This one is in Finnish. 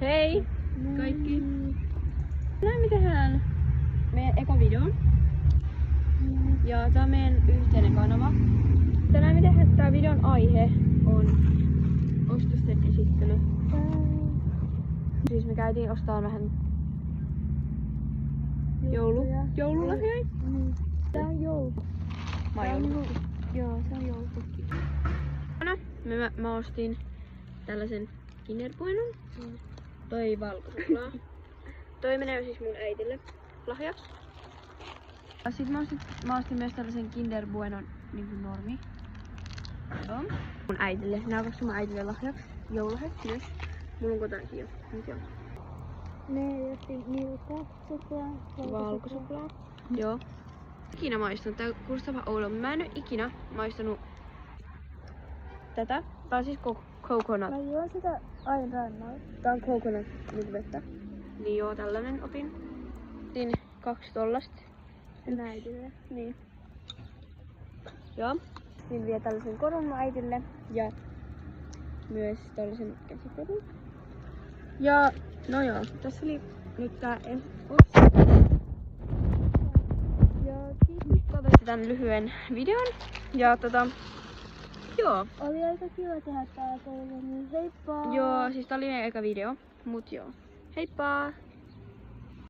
Hei kaikki! Tänään me tehdään meidän eka video. Ja tää on meidän yhteinen kanava. Tänään me tehdään, tää videon aihe on ostosten esittely. Siis me käytiin ostaa vähän joululahjoja. Tää on joulu. Joo, se on joulupukki. Mä ostin tällaisen Kinder Buenon. Toi valkosuklaa. Toi menee siis mun äitille lahjaksi. Ja sit mä ostin myös tällaisen Kinder Buenon niinku normi. Joo. Mun äitille. Nää on kaksi mun äitille lahjaksi. Joululahjaksi myös. Mulla on kotonakin jo. Nyt jo. Ne jätti milka suklaa. Valkosuklaa. Joo. Ikinä maistanut. Tää kuulostaa vähän oudolta. Mä en oo ikinä maistanut tätä. Tää on siis coconut. Mä juon sitä aina rannalla. Tää on coconut niinku vettä. Niin joo, tällainen otin. Otin 2 tollasta. Äitille. Niin. Joo. Sitten vielä tällaisen korun mun äitille. Ja myös tällaisen käsikorun. Ja no joo, tässä oli nyt tää ja kiitos, kun katsoitte tän lyhyen videon. Ja joo. Oli aika kiva tehdä tää teille, niin heippa! Joo, siis tää oli meidän eka video. Mut joo. Heippa!